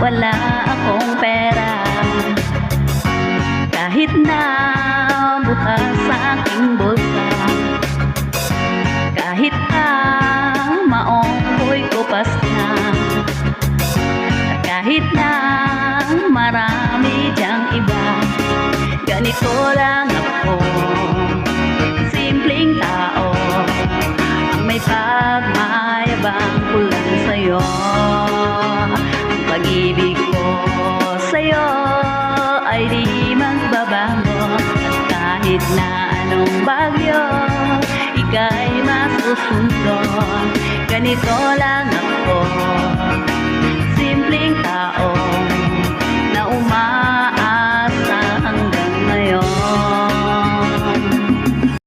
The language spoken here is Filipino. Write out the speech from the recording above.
wala akong pera, kahit na bukas sa aking bulsa, kahit ang maong ko'y kupas na, kahit na marami diyang iba, ganito lang ako, simpleng tao, ang may pagmayabang kulang sa'yo. Ang pag-ibig ko sa'yo ay di magbabago, at kahit na anong bagyo ika'y masusunod. Ganito lang ako, simpleng tao,